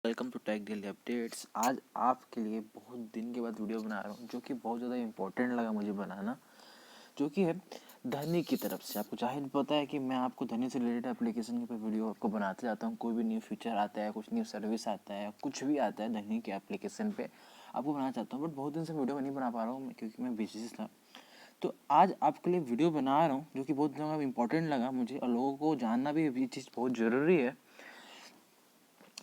Welcome to tech daily updates. आज आपके लिए बहुत दिन के बाद वीडियो बना रहा हूँ, जो कि बहुत ज़्यादा इम्पोर्टेंट लगा मुझे बनाना, जो कि है धनी की तरफ से। आपको जाहिर पता है कि मैं आपको धनी से रिलेटेड एप्लीकेशन के ऊपर वीडियो आपको बनाते जाता हूँ। कोई भी न्यू फीचर आता है, कुछ न्यू सर्विस आता है, कुछ भी आता है धनी के एप्लीकेशन पे आपको बनाना चाहता हूँ। बट बहुत दिन से वीडियो नहीं बना पा रहा हूँ क्योंकि मैं बिजी था। तो आज आपके लिए वीडियो बना रहा हूँ, जो कि बहुत ज़्यादा इम्पोर्टेंट लगा मुझे और लोगों को जानना भी ये चीज़ बहुत ज़रूरी है।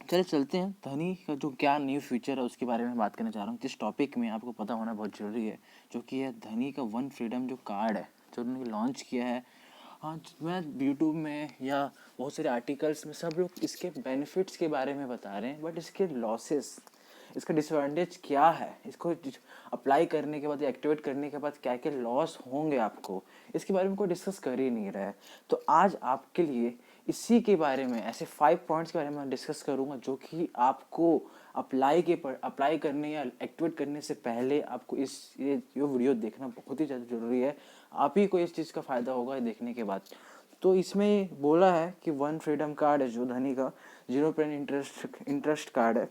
चले चलते हैं। धनी का जो क्या न्यू फीचर है उसके बारे में बात करना चाह रहा हूँ। जिस टॉपिक में आपको पता होना बहुत ज़रूरी है, जो कि है धनी का वन फ्रीडम जो कार्ड है, जो उन्होंने लॉन्च किया है। हाँ, मैं यूट्यूब में या बहुत सारे आर्टिकल्स में सब लोग इसके बेनिफिट्स के बारे में बता रहे हैं, बट इसके लॉसेस, इसका डिसएडवांटेज क्या है, इसको अप्लाई करने के बाद, एक्टिवेट करने के बाद क्या क्या लॉस होंगे आपको, इसके बारे में कोई डिस्कस कर ही नहीं रहा है। तो आज आपके लिए इसी के बारे में, ऐसे 5 पॉइंट्स के बारे में डिस्कस करूंगा, जो कि आपको अप्लाई करने या एक्टिवेट करने से पहले आपको ये वीडियो देखना बहुत ही ज़्यादा ज़रूरी है। आप ही को इस चीज़ का फ़ायदा होगा देखने के बाद। तो इसमें बोला है कि वन फ्रीडम कार्ड है जो धनी का 0% इंटरेस्ट कार्ड है।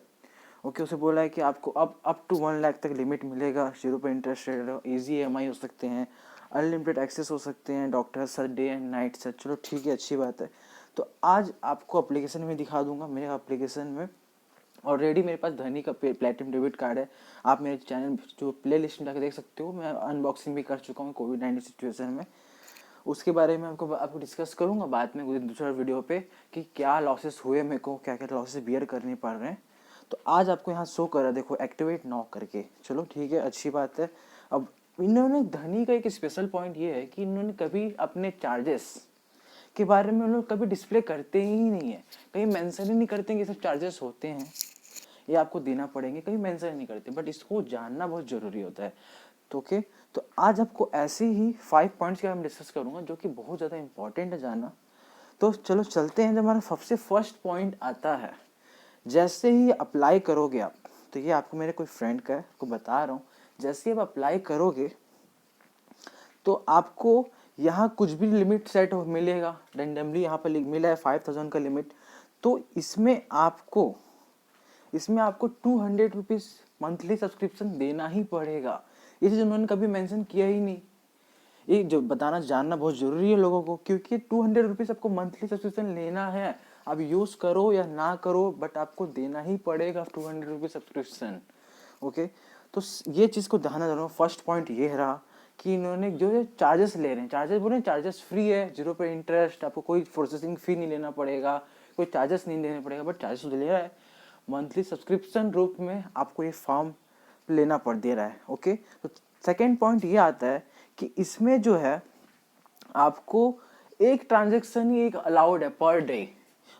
ओके, उसे बोला है कि आपको अप टू 1 लाख तक लिमिट मिलेगा, 0% इंटरेस्ट रेट, ईजी EMI हो सकते हैं, अनलिमिटेड एक्सेस हो सकते हैं, doctor sir day and night sir. चलो ठीक है, अच्छी बात है। तो आज आपको एप्लीकेशन में दिखा दूंगा। मेरे एप्लीकेशन में ऑलरेडी मेरे पास धनी का प्लेटिनम डेबिट कार्ड है। आप मेरे चैनल जो प्ले लिस्ट में जाकर देख सकते हो। मैं अनबॉक्सिंग भी कर चुका हूँ कोविड-19 सिचुएशन में। उसके बारे में आपको डिस्कस करूँगा बाद में कोई दूसरा वीडियो पे कि क्या लॉसेस हुए मेरे को, क्या क्या लॉसेस बियर करने पड़ रहे हैं। तो आज आपको यहाँ शो कर रहा है, देखो, एक्टिवेट नाउ करके। चलो ठीक है, अच्छी बात है। अब इन्होंने धनी का एक स्पेशल पॉइंट ये है कि इन्होंने कभी अपने चार्जेस के बारे में उन्होंने कभी डिस्प्ले करते ही नहीं है, कहीं मेंशन ही नहीं करते कि सब चार्जेस होते हैं, ये आपको देना पड़ेंगे, कहीं मेंशन नहीं करते। बट इसको जानना बहुत ज़रूरी होता है। तो ओके, तो आज आपको ऐसे ही 5 पॉइंट्स के बारे में डिस्कस करूंगा, जो कि बहुत ज़्यादा इंपॉर्टेंट है जानना। तो चलो चलते हैं। जब हमारा सबसे फर्स्ट पॉइंट आता है, जैसे ही अप्लाई करोगे आप, तो ये आपको मेरे कोई फ्रेंड का है, आपको बता रहा हूँ। जैसे ही आप अप्लाई करोगे तो आपको यहाँ कुछ भी लिमिट सेट हो मिलेगा, रेंडमली यहाँ पर मिला है 5000 का लिमिट। तो इसमें आपको 200 रुपीज़ मंथली सब्सक्रिप्शन देना ही पड़ेगा। ये चीज़ उन्होंने कभी मेंशन किया ही नहीं। ये जो बताना जानना बहुत ज़रूरी है लोगों को, क्योंकि 200 रुपीज़ आपको मंथली सब्सक्रिप्शन लेना है। आप यूज़ करो या ना करो, बट आपको देना ही पड़ेगा 200 रुपीज़ सब्सक्रिप्शन। ओके, तो ये चीज़ को ध्यान रखना। फर्स्ट पॉइंट ये रहा कि इन्होंने जो चार्जेस ले रहे हैं, चार्जेस बोले चार्जेस फ्री है, 0% इंटरेस्ट, आपको कोई प्रोसेसिंग फ़ी नहीं लेना पड़ेगा, कोई चार्जेस नहीं देने पड़ेगा, बट चार्जेस ले रहा है मंथली सब्सक्रिप्शन रूप में, आपको ये फॉर्म लेना पड़ दे रहा है। ओके, तो सेकेंड पॉइंट ये आता है कि इसमें जो है आपको एक ट्रांजेक्शन ही एक अलाउड है पर डे,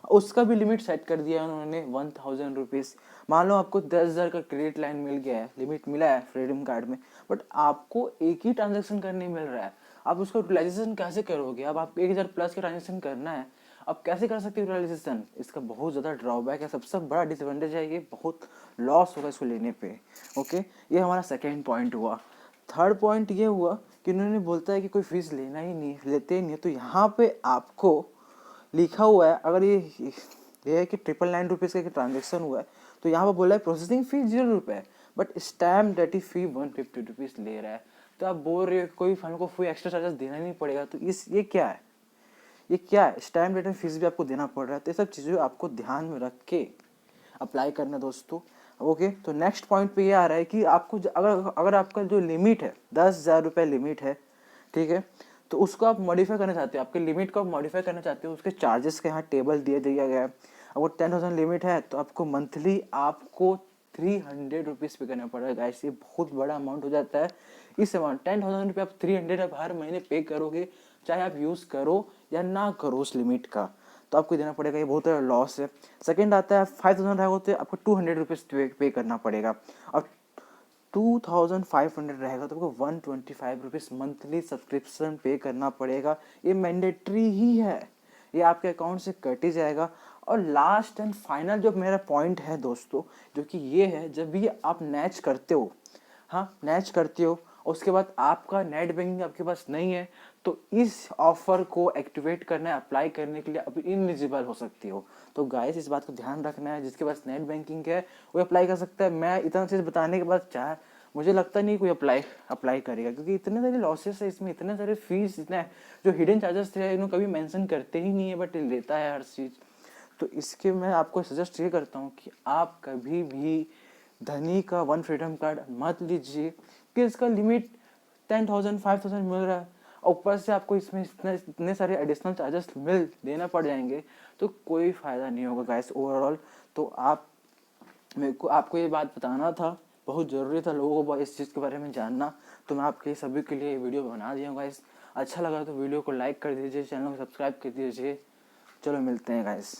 उसका भी लिमिट सेट कर दिया है उन्होंने 1000 रुपीज़। मान लो आपको 10,000 का क्रेडिट लाइन मिल गया है, लिमिट मिला है फ्रीडम कार्ड में, बट आपको एक ही ट्रांजेक्शन करने मिल रहा है। आप उसको यूटिलाइजेशन कैसे करोगे? अब आपको 1000 प्लस का ट्रांजेक्शन करना है, अब कैसे कर सकते हो यूटिलाइजेशन? इसका बहुत ज़्यादा ड्रॉबैक है, सबसे बड़ा डिसएडवांटेज है, ये बहुत लॉस होगा इसको लेने पे। ओके, ये हमारा सेकेंड पॉइंट हुआ। थर्ड पॉइंट ये हुआ कि उन्होंने बोलता है कि कोई फीस लेना ही नहीं, लेते ही नहीं है। तो यहाँ पे आपको लिखा हुआ है, अगर ये है कि 999 रुपीज़ का ट्रांजेक्शन हुआ है, तो यहाँ पर बोला है प्रोसेसिंग फी 0 रुपये, but stamp duty fee 150 rupees ले रहा है। तो आप बोल रहे हो कोई हमको कोई एक्स्ट्रा चार्जेस देना नहीं पड़ेगा, तो ये क्या है? ये क्या है? स्टैम्प ड्यूटी फीस भी आपको देना पड़ रहा है। तो ये सब चीज़ें आपको ध्यान में रख के अप्लाई करना दोस्तों। ओके, तो नेक्स्ट पॉइंट पे ये आ रहा है कि आपको अगर आपका जो लिमिट है 10,000 रुपये लिमिट है, ठीक है, तो उसको आप मॉडिफाई करना चाहते हो, आपके लिमिट को आप मॉडिफाई करना चाहते हो, उसके चार्जेस का यहाँ टेबल दिया गया है। अगर 10,000 लिमिट है तो आपको मंथली आपको 300 रुपीज़ पे करना पड़ेगा। गाइस, ये बहुत बड़ा अमाउंट हो जाता है। इस अमाउंट 10,000 रुपये आप 300 आप हर महीने पे करोगे, चाहे आप यूज़ करो या ना करो उस लिमिट का, तो आपको देना पड़ेगा। ये बहुत लॉस है। सेकंड आता है 5,000 रहेगा तो आपको 200 रुपीज़ पे करना पड़ेगा, और 2,500 रहेगा तो आपको 125 रुपीज़ मंथली सब्सक्रिप्शन पे करना पड़ेगा। ये मैंडेटरी ही है, ये आपके अकाउंट से कट ही जाएगा। और लास्ट एंड फाइनल जो मेरा पॉइंट है दोस्तों, जो कि ये है, जब भी आप मैच करते हो, हाँ मैच करते हो, उसके बाद आपका नेट बैंकिंग आपके पास नहीं है, तो इस ऑफर को एक्टिवेट करना है, अप्लाई करने के लिए अभी इनएलिजिबल हो सकती हो। तो गाइस इस बात को ध्यान रखना है, जिसके पास नेट बैंकिंग है वो अप्लाई कर सकता है। मैं इतना चीज़ बताने के बाद चाह मुझे लगता नहीं कोई अप्लाई करेगा, क्योंकि इतने सारे लॉसेस है इसमें, इतने सारे फीस, इतने जो हिडन चार्जेस थे इन्होंने कभी मेंशन करते ही नहीं है, बट लेता है हर चीज़। तो इसके मैं आपको सजेस्ट ये करता हूँ कि आप कभी भी धनी का वन फ्रीडम कार्ड मत लीजिए, कि इसका लिमिट 10,000 5,000 मिल रहा है, और ऊपर से आपको इसमें इतने सारे एडिशनल चार्जेस देना पड़ जाएंगे, तो कोई फ़ायदा नहीं होगा गाइस ओवरऑल। तो आप मेरे को आपको ये बात बताना था, बहुत ज़रूरी था लोगों को इस चीज़ के बारे में जानना, तो मैं आपके सभी के लिए वीडियो बना दिया हूँ गाइस। अच्छा लगा तो वीडियो को लाइक कर दीजिए, चैनल को सब्सक्राइब कर दीजिए। चलो मिलते हैं गाइस।